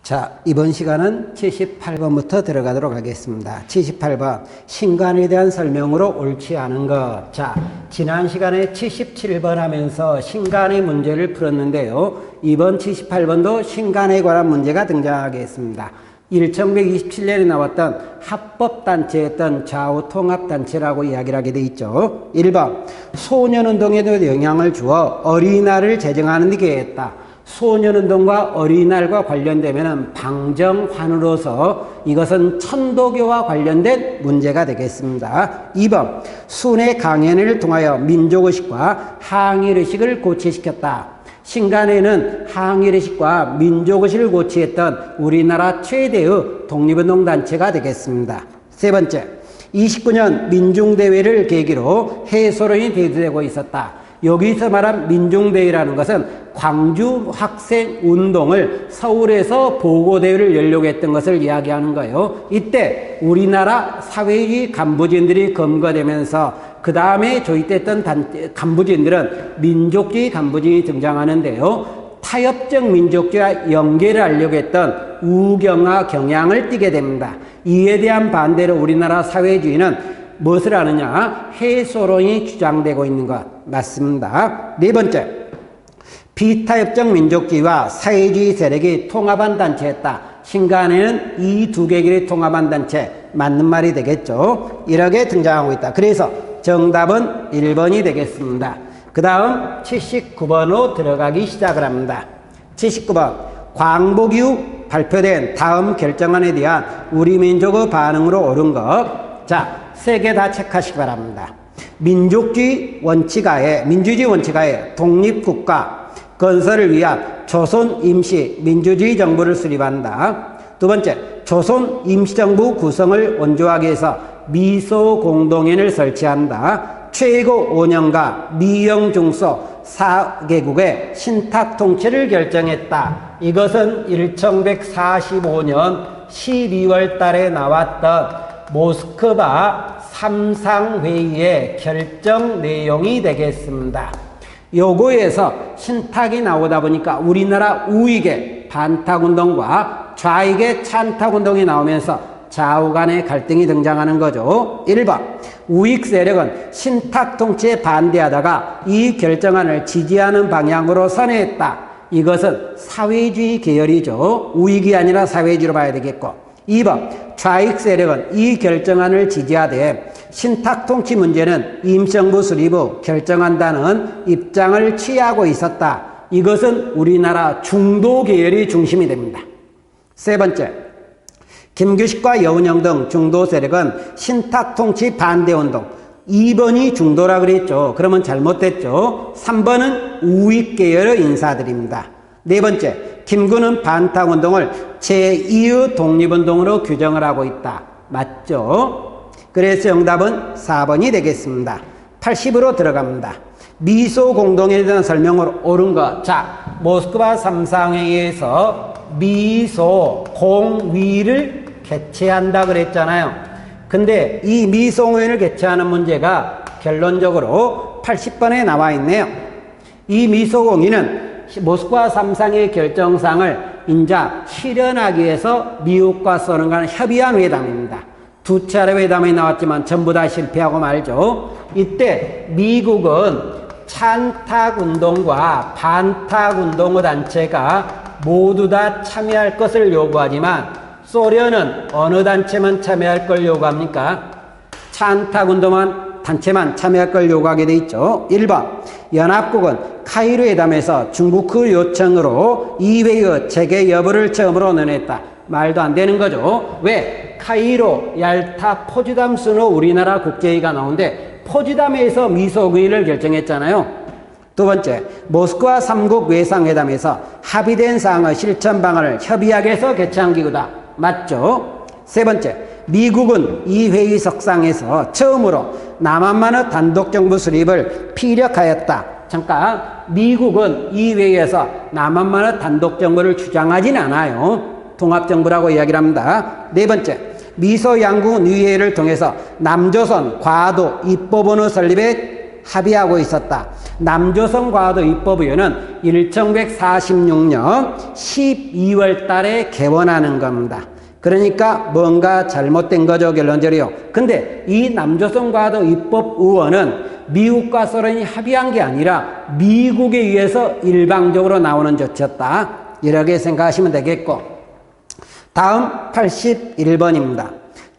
자, 이번 시간은 78번부터 들어가도록 하겠습니다. 78번, 신간에 대한 설명으로 옳지 않은 것. 자, 지난 시간에 77번 하면서 신간의 문제를 풀었는데요. 이번 78번도 신간에 관한 문제가 등장하겠습니다. 1127년에 나왔던 합법단체였던 좌우통합단체라고 이야기를 하게 돼 있죠. 1번, 소년운동에도 영향을 주어 어린이날을 제정하는 데 기여했다. 소년운동과 어린이날과 관련되면 방정환으로서 이것은 천도교와 관련된 문제가 되겠습니다. 2번, 순회 강연을 통하여 민족의식과 항일의식을 고취시켰다. 신간에는 항일의식과 민족의식을 고취했던 우리나라 최대의 독립운동단체가 되겠습니다. 세 번째, 29년 민중대회를 계기로 해소론이 대두되고 있었다. 여기서 말한 민중대회라는 것은 광주 학생운동을 서울에서 보고대회를 열려고 했던 것을 이야기하는 거예요. 이때 우리나라 사회주의 간부진들이 검거되면서 그 다음에 조직됐던 간부진들은 민족주의 간부진이 등장하는데요. 타협적 민족주의와 연계를 하려고 했던 우경화 경향을 띠게 됩니다. 이에 대한 반대로 우리나라 사회주의는 무엇을 하느냐? 해소론이 주장되고 있는 것 맞습니다. 네 번째, 비타협적 민족주의와 사회주의 세력이 통합한 단체였다. 신간에는 이 두 개결이 통합한 단체, 맞는 말이 되겠죠. 이렇게 등장하고 있다. 그래서 정답은 1번이 되겠습니다. 그 다음 79번으로 들어가기 시작을 합니다. 79번, 광복 이후 발표된 다음 결정안에 대한 우리 민족의 반응으로 옳은 것. 자, 세 개 다 체크하시기 바랍니다. 민주주의 원칙하에 독립국가 건설을 위한 조선 임시 민주주의 정부를 수립한다. 두 번째, 조선 임시정부 구성을 원조하기 위해서 미소공동회를 설치한다. 최고 5년과 미영 중소 4개국의 신탁 통치를 결정했다. 이것은 1145년 12월 달에 나왔던 모스크바 삼상회의의 결정 내용이 되겠습니다. 요거에서 신탁이 나오다 보니까 우리나라 우익의 반탁운동과 좌익의 찬탁운동이 나오면서 좌우 간의 갈등이 등장하는 거죠. 1번, 우익 세력은 신탁 통치에 반대하다가 이 결정안을 지지하는 방향으로 선회했다. 이것은 사회주의 계열이죠. 우익이 아니라 사회주의로 봐야 되겠고. 2번, 좌익 세력은 이 결정안을 지지하되 신탁 통치 문제는 임시정부 수립 후 결정한다는 입장을 취하고 있었다. 이것은 우리나라 중도 계열이 중심이 됩니다. 세 번째, 김규식과 여운형 등 중도 세력은 신탁 통치 반대 운동. 2번이 중도라 그랬죠. 그러면 잘못됐죠. 3번은 우익 계열의 인사들입니다. 네 번째, 김구는 반탁운동을 제2의 독립운동으로 규정을 하고 있다. 맞죠? 그래서 정답은 4번이 되겠습니다. 80으로 들어갑니다. 미소공동회에 대한 설명으로 옳은 것. 자, 모스크바 삼상회의에서 미소공위를 개최한다 그랬잖아요. 근데 이 미소공위를 개최하는 문제가 결론적으로 80번에 나와 있네요. 이 미소공위는 모스크바 삼상회의 결정상을 인자 실현하기 위해서 미국과 소련 간 협의한 회담입니다. 두 차례 회담이 나왔지만 전부 다 실패하고 말죠. 이때 미국은 찬탁운동과 반탁운동의 단체가 모두 다 참여할 것을 요구하지만 소련은 어느 단체만 참여할 걸 요구합니까? 찬탁운동만 단체만 참여할 걸 요구하게 돼 있죠. 1번, 연합국은 카이로 회담에서 중국의 요청으로 이 회의 재개 여부를 처음으로 논했다. 말도 안 되는 거죠. 왜? 카이로, 얄타, 포츠담 순으로 우리나라 국제회의가 나오는데 포츠담에서 미소회의를 결정했잖아요. 두 번째, 모스크바 3국 외상회담에서 합의된 사항의 실천 방안을 협의하게해서 개최한 기구다. 맞죠? 세 번째, 미국은 이 회의석상에서 처음으로 남한만의 단독정부 수립을 피력하였다. 잠깐, 미국은 이 회의에서 남한만의 단독정부를 주장하진 않아요. 통합정부라고 이야기를 합니다. 네 번째, 미소 양국 뉴회의를 통해서 남조선 과도 입법원의 설립에 합의하고 있었다. 남조선 과도 입법위원회는 1946년 12월 달에 개원하는 겁니다. 그러니까 뭔가 잘못된 거죠, 결론적으로요. 근데 이 남조선 과도 입법의원은 미국과 소련이 합의한 게 아니라 미국에 의해서 일방적으로 나오는 조치였다. 이렇게 생각하시면 되겠고, 다음 81번입니다.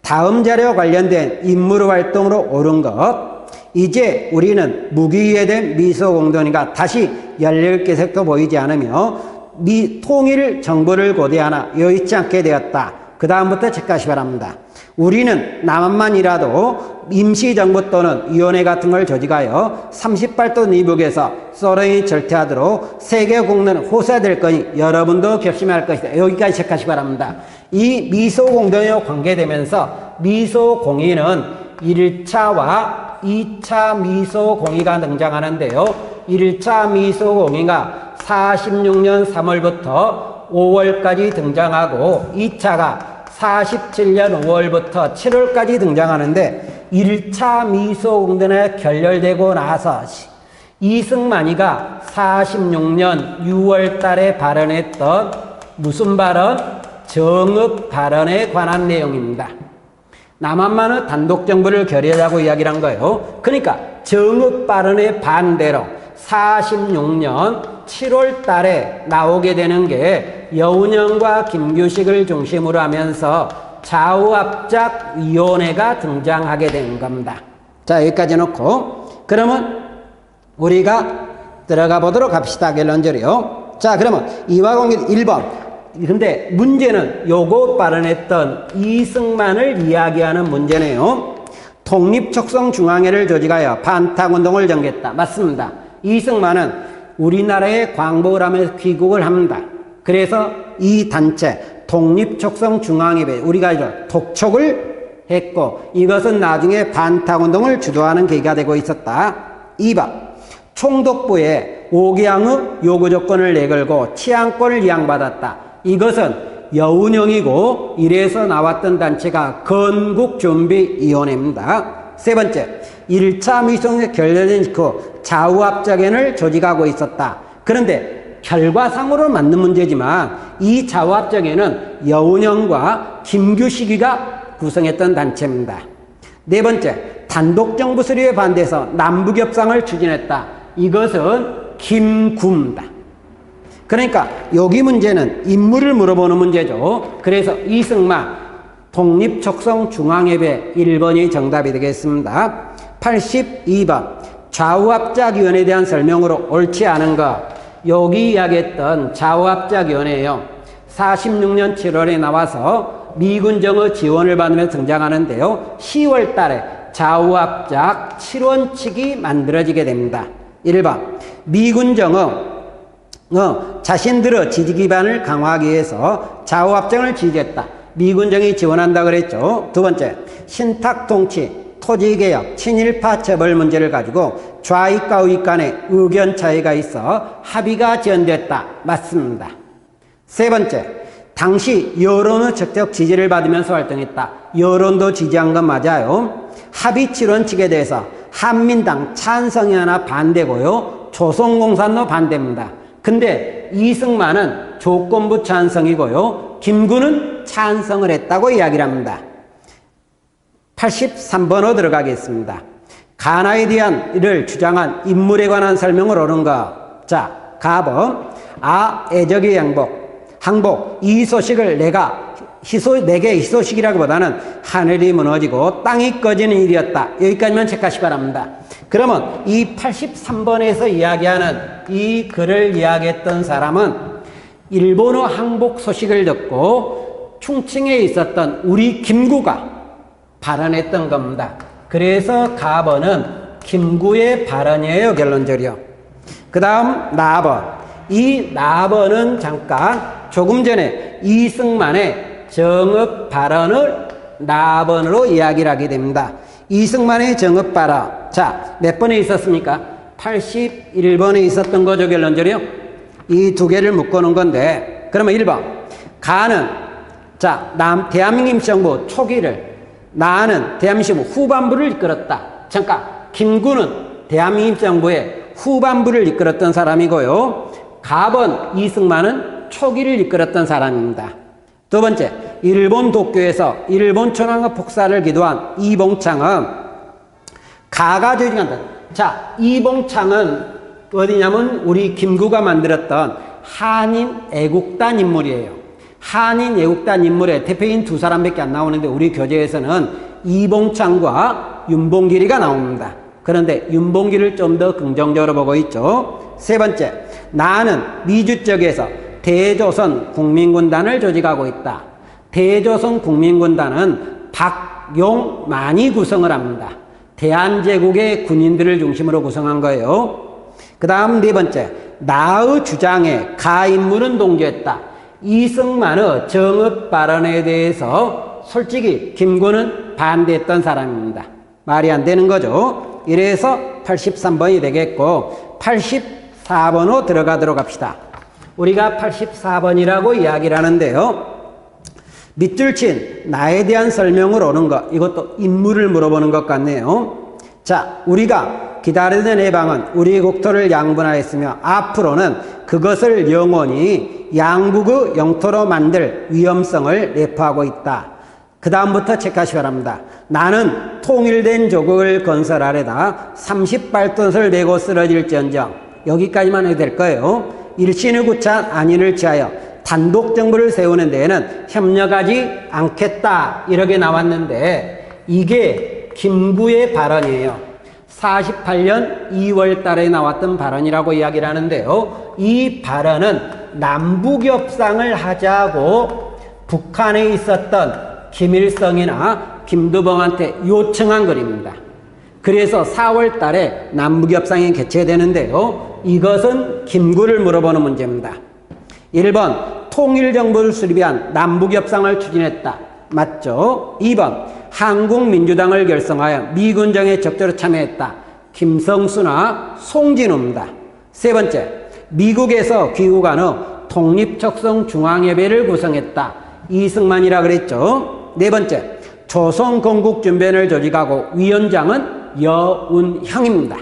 다음 자료와 관련된 임무 활동으로 옳은 것. 이제 우리는 무기유해된 미소공동회가 다시 열릴 기색도 보이지 않으며 통일 정부를 고대하나 여의치 않게 되었다. 그 다음부터 체크하시 바랍니다. 우리는 남한만이라도 임시정부 또는 위원회 같은 걸 조직하여 38도 미국에서 소련이 절퇴하도록 세계 국내는 호소될 거니 여러분도 결심할 것이다. 여기까지 체크하시 바랍니다. 이 미소공동회와 관계되면서 미소공의는 1차와 2차 미소공의가 등장하는데요. 1차 미소공의가 46년 3월부터 5월까지 등장하고 2차가 47년 5월부터 7월까지 등장하는데 1차 미소공동회 결렬되고 나서 이승만이가 46년 6월 달에 발언했던 무슨 발언? 정읍 발언에 관한 내용입니다. 남한만은 단독정부를 결의하자고 이야기를 한 거예요. 그러니까 정읍 발언의 반대로 46년 7월 달에 나오게 되는 게 여운형과 김규식을 중심으로 하면서 좌우합작위원회가 등장하게 된 겁니다. 자, 여기까지 놓고 그러면 우리가 들어가 보도록 합시다. 결론적으로요. 자, 그러면 이와 관계 1번. 근데 문제는 요거 발언했던 이승만을 이야기하는 문제네요. 독립척성중앙회를 조직하여 반탁운동을 전개했다. 맞습니다. 이승만은 우리나라에 광복을 하면서 귀국을 합니다. 그래서 이 단체 독립척성중앙회 우리가 이제 독촉을 했고 이것은 나중에 반탁운동을 주도하는 계기가 되고 있었다. 2번 총독부에 오기양의 요구조건을 내걸고 치안권을 이양받았다. 이것은 여운형이고 이래서 나왔던 단체가 건국준비위원회입니다. 세 번째, 1차 미소공동회 결렬된 직후 좌우합작연을 조직하고 있었다. 그런데 결과상으로 맞는 문제지만 이 좌우합작연은 여운형과 김규식이가 구성했던 단체입니다. 네 번째, 단독정부 수립에 반대해서 남북협상을 추진했다. 이것은 김구입니다. 그러니까 여기 문제는 인물을 물어보는 문제죠. 그래서 이승만 독립척성중앙회회 1번이 정답이 되겠습니다. 82번 좌우합작위원회에 대한 설명으로 옳지 않은 것. 여기 이야기했던 좌우합작위원회예요. 46년 7월에 나와서 미군정의 지원을 받으며 등장하는데요. 10월 달에 좌우합작 7원칙이 만들어지게 됩니다. 1번 미군정의 자신들의 지지 기반을 강화하기 위해서 좌우합작을 지지했다. 미군정이 지원한다 그랬죠. 두 번째, 신탁통치, 토지개혁, 친일파 처벌 문제를 가지고 좌익과 우익 간의 의견 차이가 있어 합의가 지연됐다. 맞습니다. 세 번째, 당시 여론의 적극 지지를 받으면서 활동했다. 여론도 지지한 건 맞아요. 합의 7원칙에 대해서 한민당 찬성이 하나 반대고요. 조선공산도 반대입니다. 근데 이승만은 조건부 찬성이고요. 김구는 찬성을 했다고 이야기를 합니다. 83번으로 들어가겠습니다. 가나에 대한 일을 주장한 인물에 관한 설명을 옳은 것. 자, 가번. 애적의 항복. 이 소식을 내게 희소식이라기보다는 하늘이 무너지고 땅이 꺼지는 일이었다. 여기까지만 체크하시 바랍니다. 그러면 이 83번에서 이야기하는 이 글을 이야기했던 사람은 일본의 항복 소식을 듣고 충칭에 있었던 우리 김구가 발언했던 겁니다. 그래서 가번은 김구의 발언이에요. 결론적으로요. 그 다음 나번. 이 나번은 잠깐 조금 전에 이승만의 정읍 발언을 나번으로 이야기를 하게 됩니다. 이승만의 정읍 발언. 자, 몇 번에 있었습니까? 81번에 있었던 거죠. 결론적으로요. 이 두 개를 묶어놓은 건데, 그러면 1번. 가는, 자, 대한민국 임시정부 초기를, 나는 대한민국 후반부를 이끌었다. 잠깐, 김구는 대한민국 정부의 후반부를 이끌었던 사람이고요. 갑은 이승만은 초기를 이끌었던 사람입니다. 두 번째, 일본 도쿄에서 일본 천황의 폭사를 기도한 이봉창은 가가 조직한다. 자, 이봉창은 어디냐면 우리 김구가 만들었던 한인 애국단 인물이에요. 한인 애국단 인물의 대표인 두 사람밖에 안 나오는데 우리 교재에서는 이봉창과 윤봉길이가 나옵니다. 그런데 윤봉길을 좀 더 긍정적으로 보고 있죠. 세 번째, 나는 미주 쪽에서 대조선 국민군단을 조직하고 있다. 대조선 국민군단은 박용만이 구성을 합니다. 대한제국의 군인들을 중심으로 구성한 거예요. 그 다음 네 번째, 나의 주장에 가인물은 동조했다. 이승만의 정읍 발언에 대해서 솔직히 김구는 반대했던 사람입니다. 말이 안 되는 거죠. 이래서 83번이 되겠고 84번으로 들어가도록 합시다. 우리가 84번이라고 이야기를 하는데요. 밑줄 친 나에 대한 설명을 오는 것, 이것도 인물을 물어보는 것 같네요. 자, 우리가 기다리던 해방은 우리 국토를 양분하였으며 앞으로는 그것을 영원히 양국의 영토로 만들 위험성을 내포하고 있다. 그 다음부터 체크하시기 바랍니다. 나는 통일된 조국을 건설하려다 38돛을 메고 쓰러질지언정, 여기까지만 해도 될 거예요. 일신의 구찬 안인을 취하여 단독 정부를 세우는 데에는 협력하지 않겠다, 이렇게 나왔는데 이게 김구의 발언이에요. 48년 2월 달에 나왔던 발언이라고 이야기를 하는데요. 이 발언은 남북협상을 하자고 북한에 있었던 김일성이나 김두봉한테 요청한 글입니다. 그래서 4월 달에 남북협상이 개최되는데요. 이것은 김구를 물어보는 문제입니다. 1번, 통일정부를 수립한 남북협상을 추진했다. 맞죠? 2번, 한국민주당을 결성하여 미군정에 적극적으로 참여했다. 김성수나 송진우입니다. 세 번째, 미국에서 귀국한 후 독립척성중앙협의회를 구성했다. 이승만이라 그랬죠. 네 번째, 조선건국준변을 조직하고 위원장은 여운형입니다.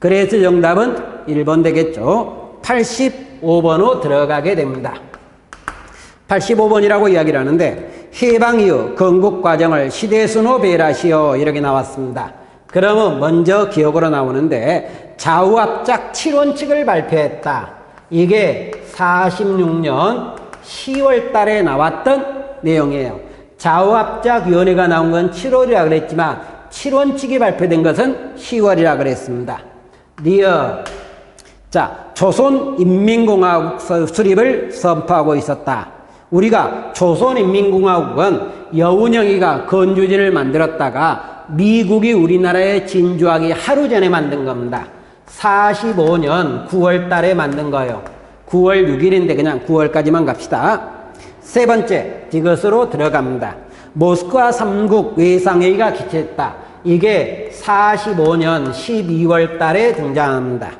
그래서 정답은 1번 되겠죠. 85번으로 들어가게 됩니다. 85번이라고 이야기를 하는데 해방 이후 건국 과정을 시대순호 배라시오, 이렇게 나왔습니다. 그러면 먼저 기억으로 나오는데 좌우합작 7원칙을 발표했다. 이게 46년 10월 달에 나왔던 내용이에요. 좌우합작위원회가 나온 건 7월이라 그랬지만 7원칙이 발표된 것은 10월이라 그랬습니다. 리어. 자, 조선인민공화국 수립을 선포하고 있었다. 우리가 조선인민공화국은 여운형이가 건주지를 만들었다가 미국이 우리나라에 진주하기 하루 전에 만든 겁니다. 45년 9월 달에 만든 거예요. 9월 6일인데 그냥 9월까지만 갑시다. 세 번째, 이것으로 들어갑니다. 모스크바 3국 외상회의가 개최했다. 이게 45년 12월 달에 등장합니다.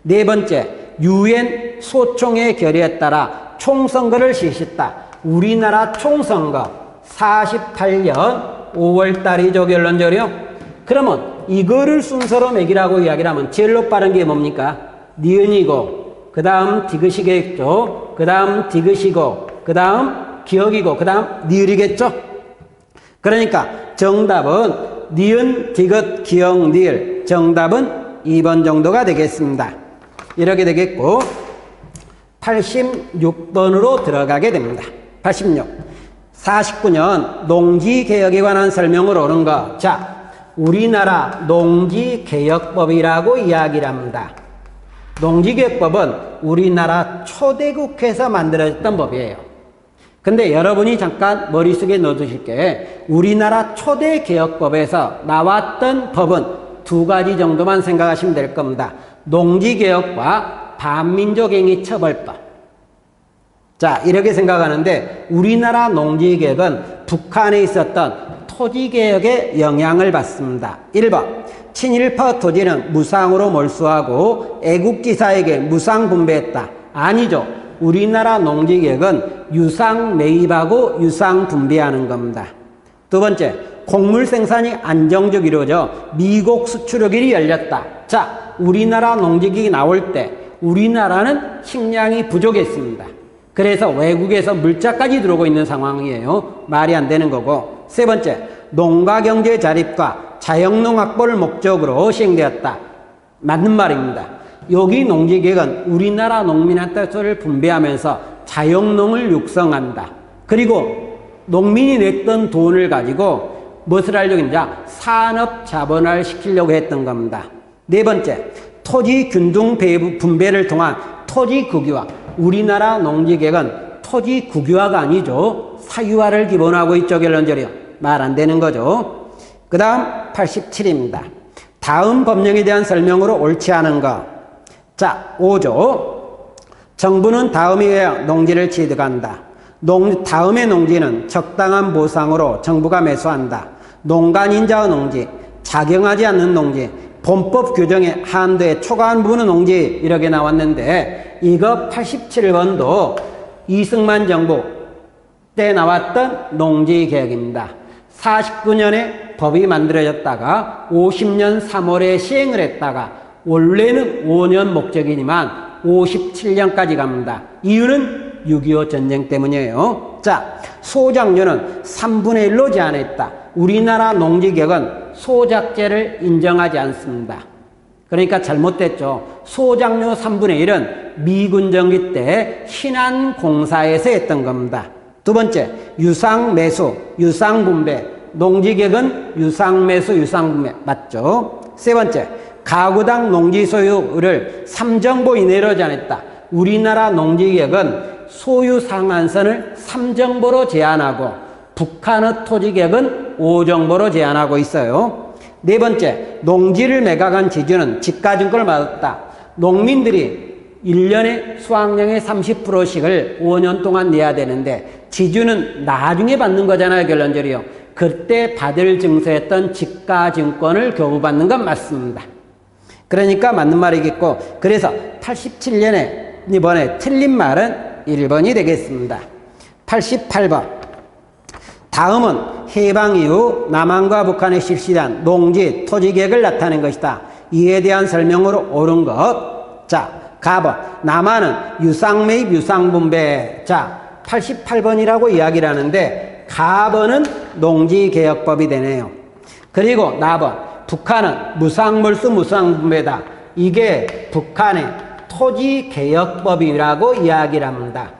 네 번째, 유엔 소총의 결의에 따라 총선거를 실시했다. 우리나라 총선거 48년 5월 달이죠, 결론적으로요. 그러면 이거를 순서로 매기라고 이야기를 하면 제일 빠른 게 뭡니까? 니은이고, 그 다음 디귿이겠죠. 그 다음 디귿이고, 그 다음 기억이고, 그 다음 니을이겠죠. 그러니까 정답은 니은, 디귿, 기억, 니을. 정답은 2번 정도가 되겠습니다. 이렇게 되겠고 86번으로 들어가게 됩니다. 86. 49년 농지개혁에 관한 설명을 오는 것. 자, 우리나라 농지개혁법이라고 이야기를 합니다. 농지개혁법은 우리나라 초대국회에서 만들어졌던 법이에요. 근데 여러분이 잠깐 머릿속에 넣어두실 게 우리나라 초대개혁법에서 나왔던 법은 두 가지 정도만 생각하시면 될 겁니다. 농지개혁과 반민족행위 처벌법. 자, 이렇게 생각하는데 우리나라 농지개혁은 북한에 있었던 토지개혁에 영향을 받습니다. 1번, 친일파 토지는 무상으로 몰수하고 애국지사에게 무상 분배했다. 아니죠. 우리나라 농지개혁은 유상 매입하고 유상 분배하는 겁니다. 두 번째, 곡물 생산이 안정적으로 이루어져 미국 수출의 열렸다. 자, 우리나라 농지기기 나올 때 우리나라는 식량이 부족했습니다. 그래서 외국에서 물자까지 들어오고 있는 상황이에요. 말이 안 되는 거고. 세 번째, 농가경제 자립과 자영농 확보를 목적으로 시행되었다. 맞는 말입니다. 여기 농지계획은 우리나라 농민한테 것을 분배하면서 자영농을 육성한다. 그리고 농민이 냈던 돈을 가지고 무엇을 하려고 했냐? 산업 자본화를 시키려고 했던 겁니다. 네 번째, 토지 균등 분배를 통한 토지 국유화. 우리나라 농지계획은 토지 국유화가 아니죠. 사유화를 기본하고 있죠. 결론적으로 말 안 되는 거죠. 그 다음 87입니다. 다음 법령에 대한 설명으로 옳지 않은 것. 자, 5조. 정부는 다음에 의해 농지를 취득한다. 다음의 농지는 적당한 보상으로 정부가 매수한다. 농간인자의 농지, 작용하지 않는 농지, 본법 규정의 한도에 초과한 부분의 농지 이렇게 나왔는데 이거 87번도 이승만 정부 때 나왔던 농지개혁입니다. 49년에 법이 만들어졌다가 50년 3월에 시행을 했다가 원래는 5년 목적이지만 57년까지 갑니다. 이유는 6.25 전쟁 때문이에요. 자, 소작료는 3분의 1로 제한했다. 우리나라 농지개혁은 소작제를 인정하지 않습니다. 그러니까 잘못됐죠. 소작료 3분의 1은 미군정기 때 신안공사에서 했던 겁니다. 두 번째, 유상매수, 유상분배. 농지개혁은 유상매수, 유상분배. 맞죠? 세 번째, 가구당 농지 소유를 3정보 이내로 제한했다. 우리나라 농지개혁은 소유 상한선을 3정보로 제한하고 북한의 토지개혁은 5정보로 제한하고 있어요. 네 번째, 농지를 매각한 지주는 지가증권을 받았다. 농민들이 1년에 수확량의 30%씩을 5년 동안 내야 되는데 지주는 나중에 받는 거잖아요. 결론적으로요. 그때 받을 증서했던 지가증권을 교부받는 건 맞습니다. 그러니까 맞는 말이겠고, 그래서 87년에 이번에 틀린 말은 1번이 되겠습니다. 88번. 다음은 해방 이후 남한과 북한에 실시한 농지, 토지개혁을 나타낸 것이다. 이에 대한 설명으로 옳은 것. 자, 가번. 남한은 유상매입, 유상분배. 자, 88번이라고 이야기를 하는데 가번은 농지개혁법이 되네요. 그리고 나번. 북한은 무상몰수, 무상분배다. 이게 북한의 토지개혁법이라고 이야기를 합니다.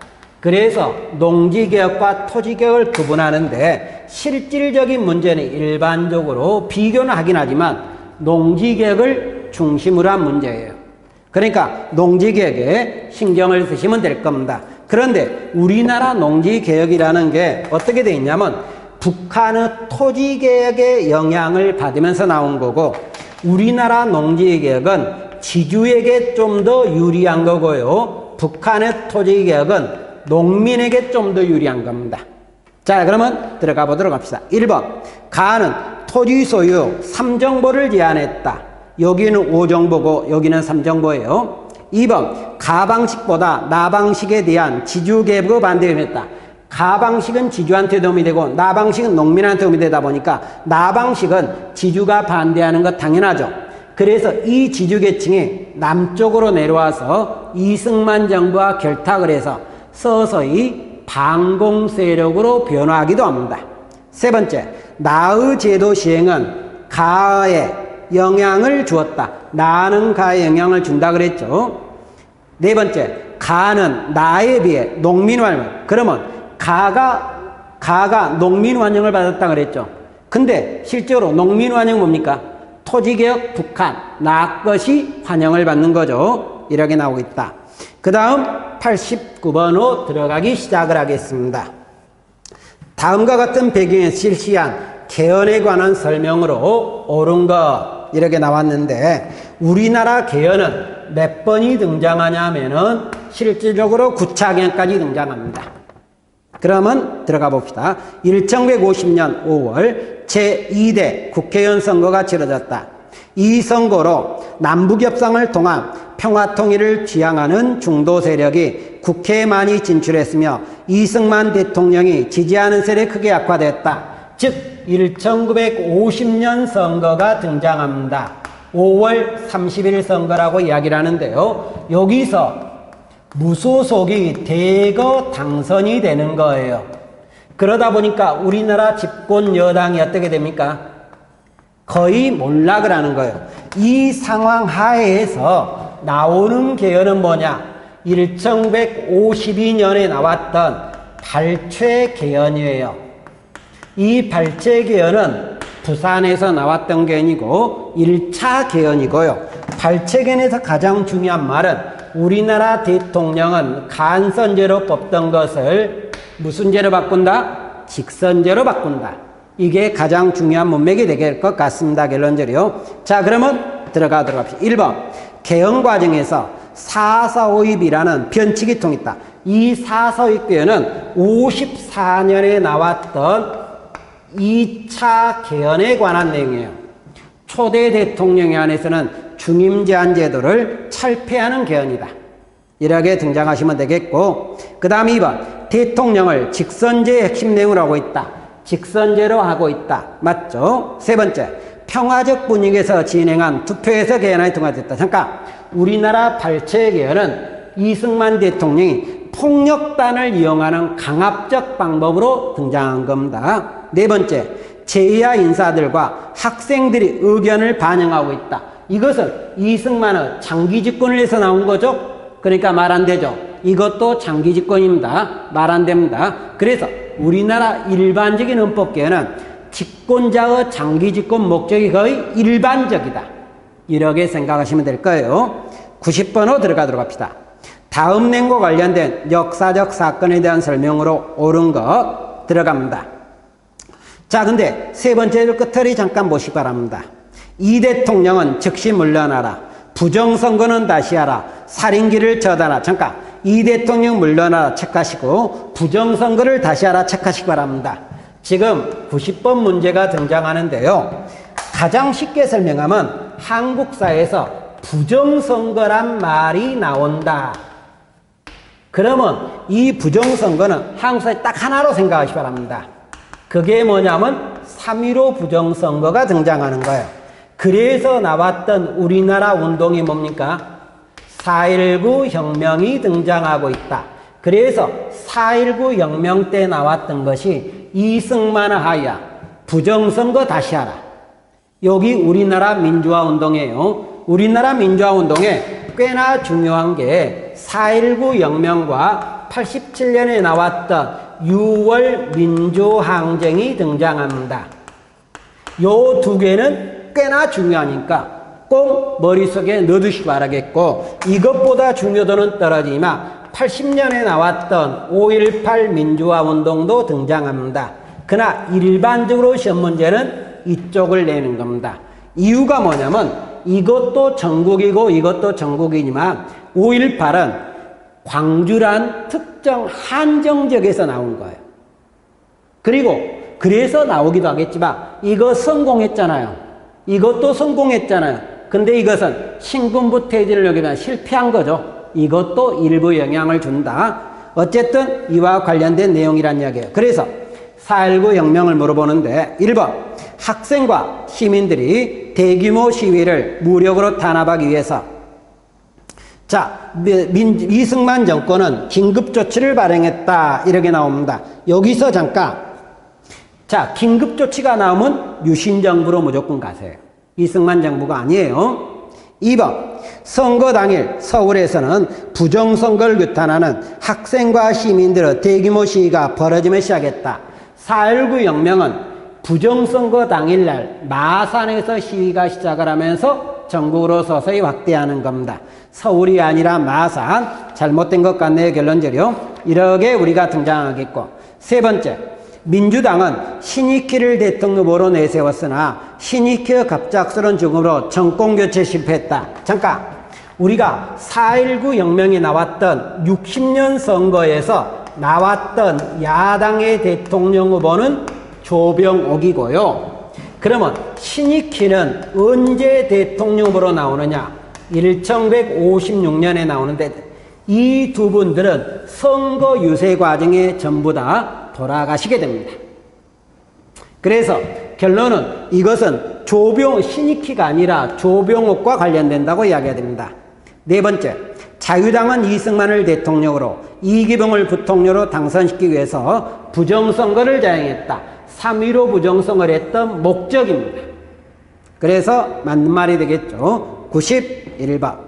그래서 농지개혁과 토지개혁을 구분하는데 실질적인 문제는 일반적으로 비교는 하긴 하지만 농지개혁을 중심으로 한 문제예요. 그러니까 농지개혁에 신경을 쓰시면 될 겁니다. 그런데 우리나라 농지개혁이라는 게 어떻게 되어 있냐면 북한의 토지개혁의 영향을 받으면서 나온 거고 우리나라 농지개혁은 지주에게 좀 더 유리한 거고요. 북한의 토지개혁은 농민에게 좀 더 유리한 겁니다. 자, 그러면 들어가 보도록 합시다. 1번. 가는 토지 소유 3정보를 제한했다. 여기는 5정보고 여기는 3정보예요. 2번. 가방식보다 나방식에 대한 지주개혁을 반대했다. 가방식은 지주한테 도움이 되고 나방식은 농민한테 도움이 되다 보니까 나방식은 지주가 반대하는 것 당연하죠. 그래서 이 지주계층이 남쪽으로 내려와서 이승만 정부와 결탁을 해서 서서히 반공 세력으로 변화하기도 합니다. 세 번째, 나의 제도 시행은 가에 영향을 주었다. 나는 가에 영향을 준다 그랬죠. 네 번째, 가는 나에 비해 농민 환영. 그러면 가가 농민 환영을 받았다 그랬죠. 근데 실제로 농민 환영 뭡니까? 토지개혁 북한, 나 것이 환영을 받는 거죠. 이렇게 나오고 있다. 그 다음 89번으로 들어가기 시작을 하겠습니다. 다음과 같은 배경에 실시한 개헌에 관한 설명으로 옳은 것 이렇게 나왔는데 우리나라 개헌은 몇 번이 등장하냐면은 실질적으로 9차 개헌까지 등장합니다. 그러면 들어가 봅시다. 1950년 5월 제2대 국회의원 선거가 치러졌다. 이 선거로 남북협상을 통한 평화통일을 지향하는 중도 세력이 국회에 많이 진출했으며 이승만 대통령이 지지하는 세력이 크게 약화됐다. 즉 1950년 선거가 등장합니다. 5월 30일 선거라고 이야기를 하는데요. 여기서 무소속이 대거 당선이 되는 거예요. 그러다 보니까 우리나라 집권 여당이 어떻게 됩니까? 거의 몰락을 하는 거예요. 이 상황 하에서 나오는 개헌은 뭐냐? 1952년에 나왔던 발췌 개헌이에요. 이 발췌 개헌은 부산에서 나왔던 개헌이고 1차 개헌이고요. 발췌 개헌에서 가장 중요한 말은 우리나라 대통령은 간선제로 뽑던 것을 무슨 제로 바꾼다? 직선제로 바꾼다. 이게 가장 중요한 문맥이 될 것 같습니다. 결론적으로요. 자, 그러면 들어가도록 합시다. 1번 개헌 과정에서 4.4.5입이라는 변칙이 통했다. 이 4.4.5입 개헌은 54년에 나왔던 2차 개헌에 관한 내용이에요. 초대 대통령에 한해서는 중임 제한 제도를 철폐하는 개헌이다. 이렇게 등장하시면 되겠고, 그 다음 2번 대통령을 직선제의 핵심 내용으로 하고 있다. 직선제로 하고 있다. 맞죠? 세 번째, 평화적 분위기에서 진행한 투표에서 개헌안이 통과됐다. 잠깐, 우리나라 발췌 개헌은 이승만 대통령이 폭력단을 이용하는 강압적 방법으로 등장한 겁니다. 네 번째, 제2야 인사들과 학생들이 의견을 반영하고 있다. 이것은 이승만의 장기 집권을 해서 나온 거죠. 그러니까 말 안 되죠. 이것도 장기 집권입니다. 말 안 됩니다. 그래서 우리나라 일반적인 헌법 개헌은 집권자의 장기 집권 목적이 거의 일반적이다. 이렇게 생각하시면 될 거예요. 90번으로 들어가도록 합시다. 다음 내용과 관련된 역사적 사건에 대한 설명으로 옳은 것 들어갑니다. 자, 근데 세 번째 끝을 잠깐 보시기 바랍니다. 이 대통령은 즉시 물러나라. 부정선거는 다시 하라. 살인기를 처단하라. 잠깐, 이 대통령 물러나라 체크하시고 부정선거를 다시 하라 체크하시기 바랍니다. 지금 90번 문제가 등장하는데요. 가장 쉽게 설명하면 한국사에서 부정선거란 말이 나온다. 그러면 이 부정선거는 한국사에 딱 하나로 생각하시기 바랍니다. 그게 뭐냐면 3.15 부정선거가 등장하는 거예요. 그래서 나왔던 우리나라 운동이 뭡니까? 4.19 혁명이 등장하고 있다. 그래서 4.19 혁명 때 나왔던 것이 이승만의 하야 부정선거 다시 하라. 여기 우리나라 민주화 운동이에요. 우리나라 민주화 운동에 꽤나 중요한 게 4.19 혁명과 87년에 나왔던 6월 민주항쟁이 등장합니다. 요 두 개는 꽤나 중요하니까 꼭 머릿속에 넣어두시기 바라겠고, 이것보다 중요도는 떨어지지만 80년에 나왔던 5.18 민주화 운동도 등장합니다. 그러나 일반적으로 시험 문제는 이쪽을 내는 겁니다. 이유가 뭐냐면 이것도 전국이고 이것도 전국이지만 5.18은 광주란 특정 한정 지역에서 나온 거예요. 그리고 그래서 나오기도 하겠지만 이거 성공했잖아요. 이것도 성공했잖아요. 근데 이것은 신군부 퇴진을 여기면 실패한 거죠. 이것도 일부 영향을 준다. 어쨌든 이와 관련된 내용이란 이야기예요. 그래서 4.19 혁명을 물어보는데 1번 학생과 시민들이 대규모 시위를 무력으로 탄압하기 위해서 이승만 정권은 긴급조치를 발행했다. 이렇게 나옵니다. 여기서 잠깐 긴급조치가 나오면 유신정부로 무조건 가세요. 이승만 정부가 아니에요. 2번 선거 당일 서울에서는 부정선거를 규탄하는 학생과 시민들의 대규모 시위가 벌어지며 시작했다. 4.19 혁명은 부정선거 당일날 마산에서 시위가 시작을 하면서 전국으로 서서히 확대하는 겁니다. 서울이 아니라 마산. 잘못된 것 같네요. 결론적으로 이렇게 우리가 등장하겠고, 세 번째, 민주당은 신익희를 대통령 후보로 내세웠으나 신익희의 갑작스러운 죽음으로 정권교체 실패했다. 잠깐, 우리가 4.19 혁명이 나왔던 60년 선거에서 나왔던 야당의 대통령 후보는 조병옥이고요. 그러면 신익희는 언제 대통령 후보로 나오느냐? 1956년에 나오는데 이 두 분들은 선거 유세 과정에 전부 다 돌아가시게 됩니다. 그래서 결론은 이것은 신익희가 아니라 조병옥과 관련된다고 이야기해야 됩니다. 네 번째, 자유당은 이승만을 대통령으로 이기병을 부통령으로 당선시키기 위해서 부정선거를 자행했다. 3.15 부정선거를 했던 목적입니다. 그래서 맞는 말이 되겠죠. 91번.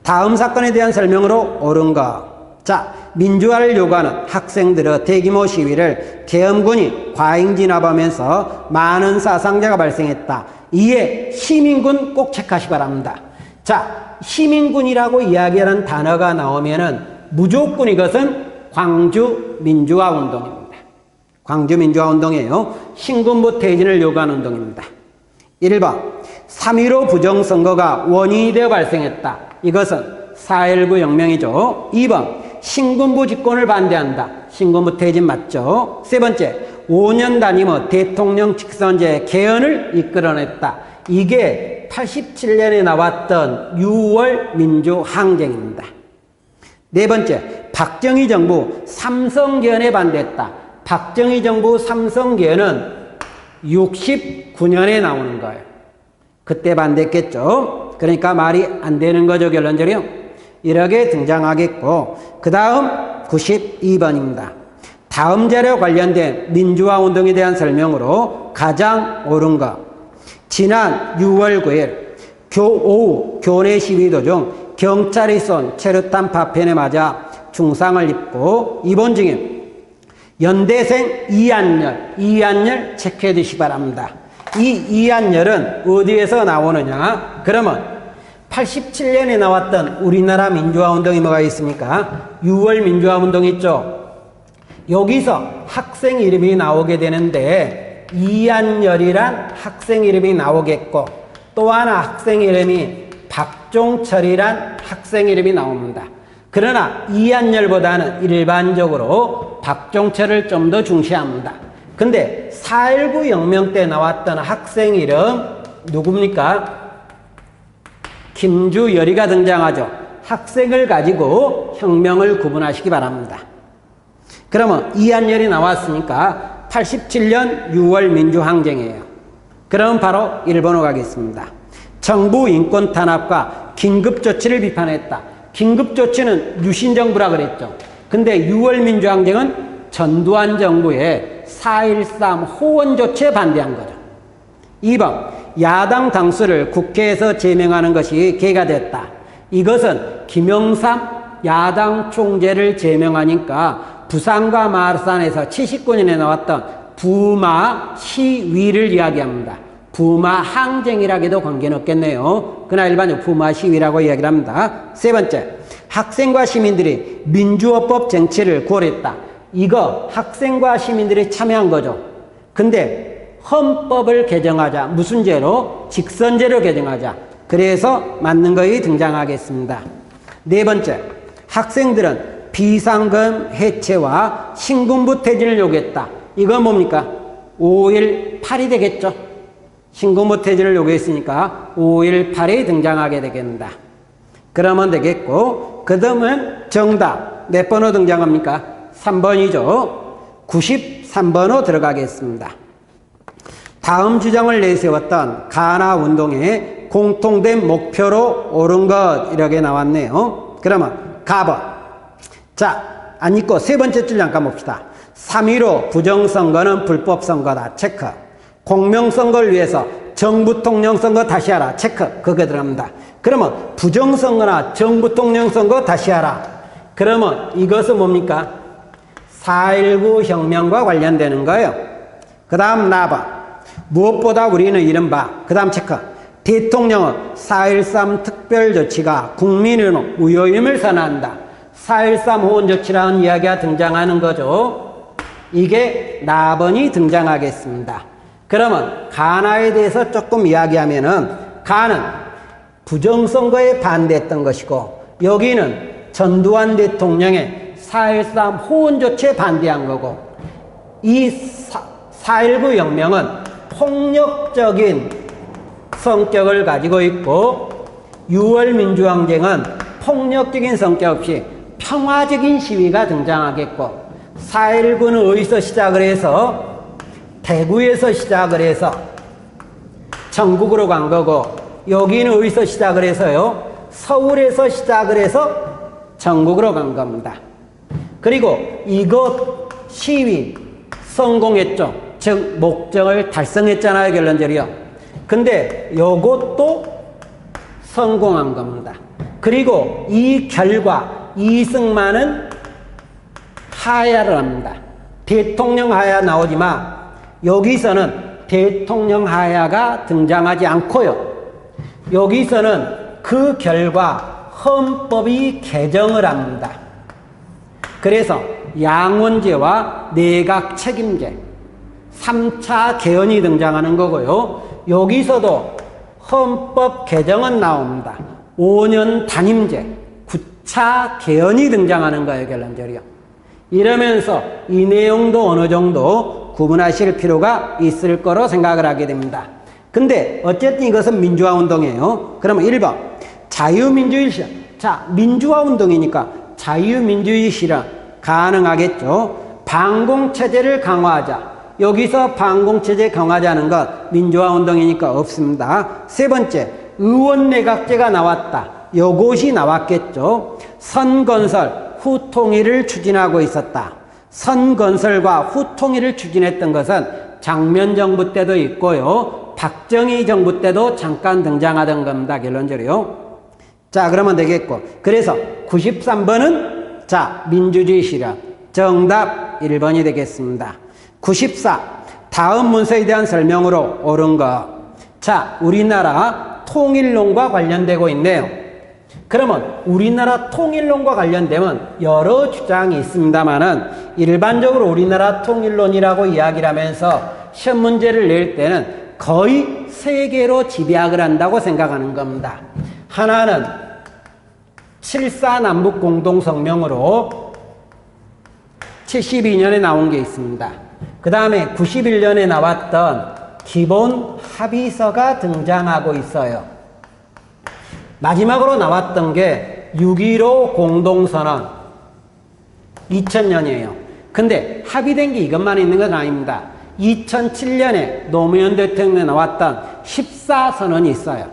다음 사건에 대한 설명으로 옳은 것. 자, 민주화를 요구하는 학생들의 대규모 시위를 계엄군이 과잉 진압하면서 많은 사상자가 발생했다. 이에 시민군 꼭 체크하시기 바랍니다. 자, 시민군이라고 이야기하는 단어가 나오면은 무조건 이것은 광주 민주화 운동입니다. 광주 민주화 운동이에요. 신군부 퇴진을 요구하는 운동입니다. 1번, 3.15 부정선거가 원인이 되어 발생했다. 이것은 4.19 혁명이죠. 2번, 신군부 집권을 반대한다. 신군부 퇴진 맞죠? 세 번째, 5년 단임의 대통령 직선제 개헌을 이끌어냈다. 이게 87년에 나왔던 6월 민주항쟁입니다. 네 번째, 박정희 정부 삼성개헌에 반대했다. 박정희 정부 삼성개헌은 69년에 나오는 거예요. 그때 반대했겠죠. 그러니까 말이 안 되는 거죠, 결론적으로. 이렇게 등장하겠고, 그 다음 92번입니다. 다음 자료와 관련된 민주화 운동에 대한 설명으로 가장 옳은 것. 지난 6월 9일 오후 교내 시위 도중 경찰이 쏜 체류탄 파편에 맞아 중상을 입고 입원 중인 연대생 이한열 체크해 두시기 바랍니다. 이 이한열은 어디에서 나오느냐? 그러면 87년에 나왔던 우리나라 민주화 운동이 뭐가 있습니까? 6월 민주화 운동 있죠? 여기서 학생 이름이 나오게 되는데 이한열이란 학생 이름이 나오겠고 또 하나 학생 이름이 박종철이란 학생 이름이 나옵니다. 그러나 이한열보다는 일반적으로 박종철을 좀 더 중시합니다. 근데 4.19 혁명 때 나왔던 학생 이름 누굽니까? 김주열이가 등장하죠. 학생을 가지고 혁명을 구분하시기 바랍니다. 그러면 이한열이 나왔으니까 87년 6월 민주항쟁이에요. 그럼 바로 1번으로 가겠습니다. 정부 인권 탄압과 긴급조치를 비판했다. 긴급조치는 유신정부라 그랬죠. 근데 6월 민주항쟁은 전두환 정부의 4.13 호원조치에 반대한 거죠. 2번, 야당 당수를 국회에서 제명하는 것이 계기가 됐다. 이것은 김영삼 야당 총재를 제명하니까 부산과 마산에서 79년에 나왔던 부마 시위를 이야기합니다. 부마 항쟁이라고도 관계는 없겠네요. 그러나 일반적으로 부마 시위라고 이야기를 합니다. 세 번째, 학생과 시민들이 민주화법 쟁취를 구월했다. 이거 학생과 시민들이 참여한 거죠. 근데 헌법을 개정하자. 무슨 죄로? 직선제로 개정하자. 그래서 맞는 것이 등장하겠습니다. 네 번째, 학생들은 비상금 해체와 신군부 퇴진을 요구했다. 이건 뭡니까? 5.18이 되겠죠. 신군부 퇴진을 요구했으니까 5.18이 등장하게 되겠습니다. 그러면 되겠고, 그 다음은 정답 몇 번으로 등장합니까? 3번이죠. 93번으로 들어가겠습니다. 다음 주장을 내세웠던 가나 운동의 공통된 목표로 옳은 것 이렇게 나왔네요. 그러면 가번. 자, 안 읽고 세 번째 줄 잠깐 봅시다. 3.15 부정선거는 불법선거다. 체크. 공명선거를 위해서 정부통령선거 다시 하라. 체크. 그게 들어갑니다. 그러면 부정선거나 정부통령선거 다시 하라. 그러면 이것은 뭡니까? 4.19 혁명과 관련되는 거예요. 그 다음 나봐. 무엇보다 우리는 이른바 그 다음 체크. 대통령은 4.13 특별조치가 국민의 무효임을 선언한다. 4.13 호원조치라는 이야기가 등장하는 거죠. 이게 나번이 등장하겠습니다. 그러면 가나에 대해서 조금 이야기하면은 가는 부정선거에 반대했던 것이고 여기는 전두환 대통령의 4.13 호원조치에 반대한 거고 이 4.19 혁명은 폭력적인 성격을 가지고 있고 6월 민주항쟁은 폭력적인 성격 없이 평화적인 시위가 등장하겠고 4.19는 어디서 시작을 해서 대구에서 시작을 해서 전국으로 간 거고, 여기는 어디서 시작을 해서요? 서울에서 시작을 해서 전국으로 간 겁니다. 그리고 이것 시위 성공했죠. 즉 목적을 달성했잖아요, 결론적으로요. 근데 요것도 성공한 겁니다. 그리고 이 결과 이승만은 하야를 합니다. 대통령 하야 나오지만 여기서는 대통령 하야가 등장하지 않고요. 여기서는 그 결과 헌법이 개정을 합니다. 그래서 양원제와 내각 책임제 3차 개헌이 등장하는 거고요. 여기서도 헌법 개정은 나옵니다. 5년 단임제 9차 개헌이 등장하는 거예요, 결론적으로요. 이러면서 이 내용도 어느 정도 구분하실 필요가 있을 거로 생각을 하게 됩니다. 근데 어쨌든 이것은 민주화 운동이에요. 그러면 1번 자유민주주의 실현. 자, 민주화 운동이니까 자유민주주의 실현 가능하겠죠. 반공체제를 강화하자. 여기서 반공체제 강화하자는 것 민주화 운동이니까 없습니다. 세 번째, 의원내각제가 나왔다. 요것이 나왔겠죠. 선건설, 후통일을 추진하고 있었다. 선건설과 후통일을 추진했던 것은 장면 정부 때도 있고요. 박정희 정부 때도 잠깐 등장하던 겁니다. 결론적으로요. 자, 그러면 되겠고. 그래서 93번은 자, 민주주의 실현. 정답 1번이 되겠습니다. 94. 다음 문서에 대한 설명으로 옳은 것. 자, 우리나라 통일론과 관련되고 있네요. 그러면 우리나라 통일론과 관련되면 여러 주장이 있습니다만은 일반적으로 우리나라 통일론이라고 이야기를 하면서 시험 문제를 낼 때는 거의 세 개로 집약을 한다고 생각하는 겁니다. 하나는 7.4 남북공동성명으로 72년에 나온 게 있습니다. 그 다음에 91년에 나왔던 기본 합의서가 등장하고 있어요. 마지막으로 나왔던 게 6.15 공동선언 2000년이에요. 근데 합의된 게 이것만 있는 건 아닙니다. 2007년에 노무현 대통령에 나왔던 14선언이 있어요.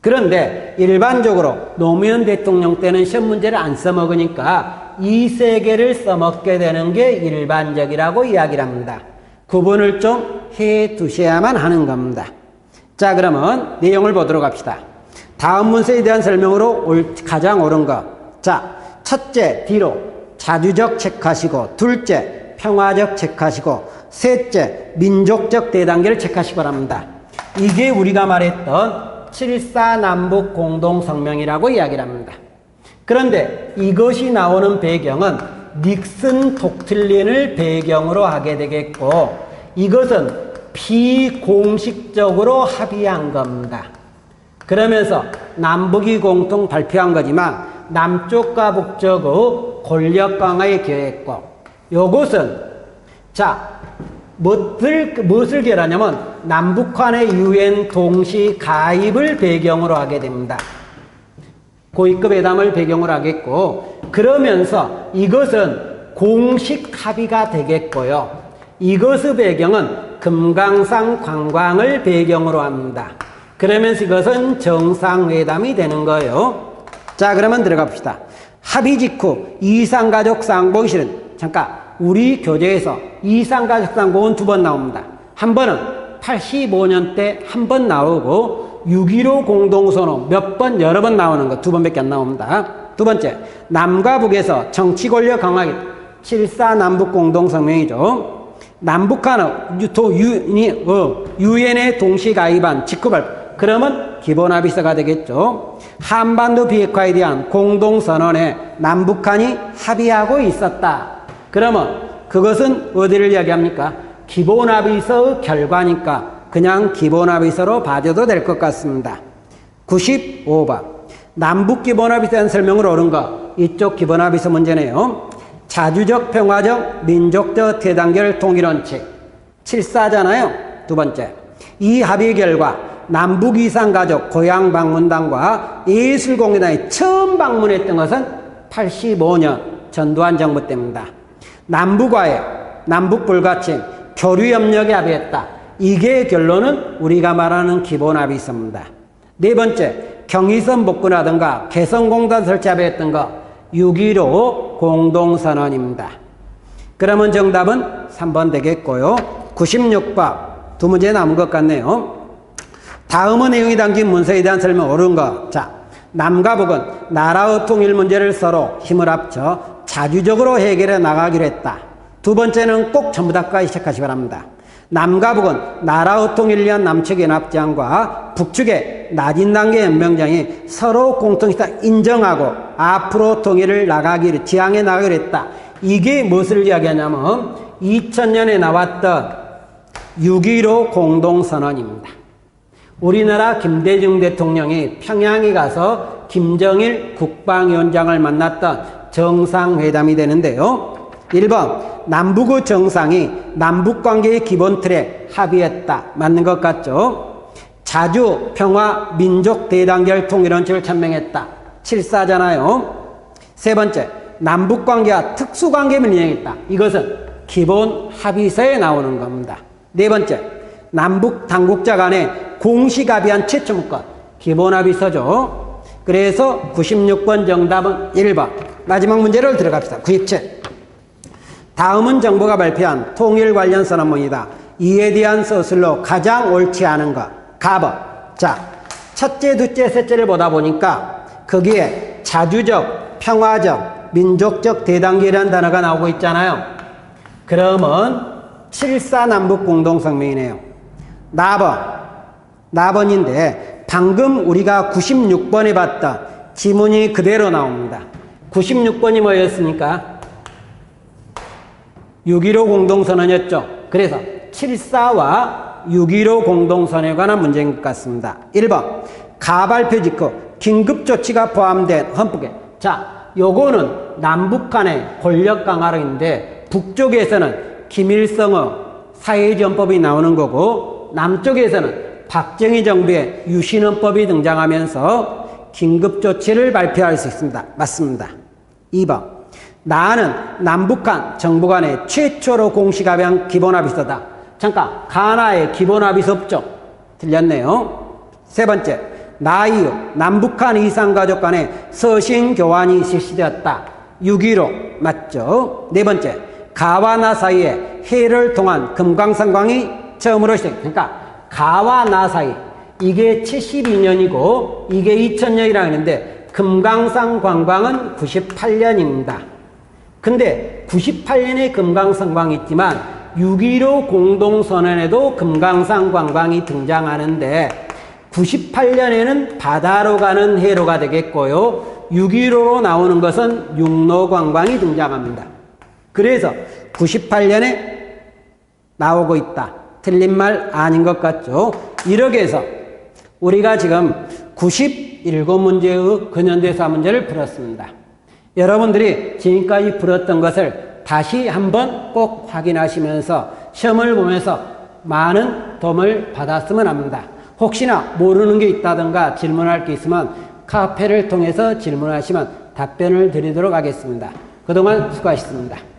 그런데 일반적으로 노무현 대통령 때는 시험 문제를 안 써먹으니까 이 세 개를 써먹게 되는 게 일반적이라고 이야기를 합니다. 구분을 좀 해 두셔야만 하는 겁니다. 자, 그러면 내용을 보도록 합시다. 다음 문서에 대한 설명으로 가장 옳은 것. 자, 첫째, 뒤로 자주적 체크하시고, 둘째, 평화적 체크하시고, 셋째, 민족적 대단계를 체크하시기 바랍니다. 이게 우리가 말했던 7.4 남북 공동성명이라고 이야기를 합니다. 그런데 이것이 나오는 배경은 닉슨 독트린을 배경으로 하게 되겠고, 이것은 비공식적으로 합의한 겁니다. 그러면서 남북이 공통 발표한 거지만 남쪽과 북쪽의 권력 강화에 기여했고, 요것은 자 무엇을 결하냐면 남북한의 UN 동시 가입을 배경으로 하게 됩니다. 고위급 회담을 배경으로 하겠고, 그러면서 이것은 공식 합의가 되겠고요. 이것의 배경은 금강산 관광을 배경으로 합니다. 그러면서 이것은 정상회담이 되는 거예요. 자, 그러면 들어가 봅시다. 합의 직후 이산가족 쌍봉 실현. 잠깐, 우리 교재에서 이산가족 쌍봉은 두 번 나옵니다. 한 번은 85년 때 한 번 나오고 6.15 공동선언 몇 번, 여러 번 나오는 거 두 번밖에 안 나옵니다. 두 번째, 남과 북에서 정치 권력 강화기 7.4 남북 공동성명이죠. 남북한은 유엔에 동시 가입한 직후 발표. 그러면 기본합의서가 되겠죠. 한반도 비핵화에 대한 공동선언에 남북한이 합의하고 있었다. 그러면 그것은 어디를 이야기합니까? 기본합의서의 결과니까 그냥 기본합의서로 봐줘도 될 것 같습니다. 95번. 남북기본합의서에 대한 설명을 옳은 거. 이쪽 기본합의서 문제네요. 자주적, 평화적, 민족적 대단결 통일원칙 7.4잖아요. 두 번째, 이 합의 결과 남북 이산가족 고향 방문단과 예술공예단이 처음 방문했던 것은 85년 전두환 정부 때입니다. 남북과의 남북 불가침 교류협력에 합의했다. 이게 결론은 우리가 말하는 기본합의서입니다. 네 번째, 경의선 복구라든가 개성공단 설치 합의했던 거 6.15 공동선언입니다. 그러면 정답은 3번 되겠고요. 96번 두 문제 남은 것 같네요. 다음의 내용이 담긴 문서에 대한 설명 옳은 것. 자, 남과 북은 나라의 통일 문제를 서로 힘을 합쳐 자주적으로 해결해 나가기로 했다. 두 번째는 꼭 전부 다까지 체크하시기 바랍니다. 남과 북은 나라의 통일을 위한 남측 연합장과 북측의 낮은 단계 연명장이 서로 공통시다 인정하고 앞으로 통일을 지향해 나가기로 했다. 이게 무엇을 이야기하냐면 2000년에 나왔던 6.15 공동선언입니다. 우리나라 김대중 대통령이 평양에 가서 김정일 국방위원장을 만났던 정상회담이 되는데요. 1번, 남북의 정상이 남북관계의 기본 틀에 합의했다. 맞는 것 같죠? 자주 평화 민족 대단결 통일원칙을 천명했다. 7사잖아요. 세 번째, 남북관계와 특수관계를 인정했다. 이것은 기본 합의서에 나오는 겁니다. 네 번째, 남북 당국자 간에 공식 합의한 최초 문건 기본 합의서죠. 그래서 96번 정답은 1번. 마지막 문제를 들어갑시다. 97. 다음은 정부가 발표한 통일 관련 선언문이다. 이에 대한 서술로 가장 옳지 않은 것. 가번. 자, 첫째, 둘째, 셋째를 보다 보니까 거기에 자주적, 평화적, 민족적 대단계라는 단어가 나오고 있잖아요. 그러면 7.4 남북 공동성명이네요. 나번인데 방금 우리가 96번에 봤던 지문이 그대로 나옵니다. 96번이 뭐였습니까? 6.15 공동선언이었죠. 그래서 7.4와 6.15 공동선언에 관한 문제인 것 같습니다. 1번, 가발표 직후 긴급조치가 포함된 헌법에. 자, 요거는 남북 간의 권력 강화론인데 북쪽에서는 김일성의 사회주의헌법이 나오는 거고 남쪽에서는 박정희 정부의 유신헌법이 등장하면서 긴급조치를 발표할 수 있습니다. 맞습니다. 2번, 나는 남북한 정부 간의 최초로 공식 합의한 기본합의서다. 잠깐, 가나의 기본합의서 없죠? 틀렸네요. 세 번째, 나 이후 남북한 이산가족 간의 서신 교환이 실시되었다. 6.15 맞죠? 네 번째, 가와 나 사이에 해를 통한 금강산광이 처음으로 시작. 그러니까 가와 나 사이 이게 72년이고 이게 2000년이라고 하는데 금강산 관광은 98년입니다. 근데 98년에 금강산 관광이 있지만 6.15 공동선언에도 금강산 관광이 등장하는데 98년에는 바다로 가는 해로가 되겠고요. 6.15로 나오는 것은 육로 관광이 등장합니다. 그래서 98년에 나오고 있다. 틀린 말 아닌 것 같죠? 이렇게 해서 우리가 지금 97문제의 근현대사 문제를 풀었습니다. 여러분들이 지금까지 풀었던 것을 다시 한번 꼭 확인하시면서 시험을 보면서 많은 도움을 받았으면 합니다. 혹시나 모르는 게 있다든가 질문할 게 있으면 카페를 통해서 질문하시면 답변을 드리도록 하겠습니다. 그동안 수고하셨습니다.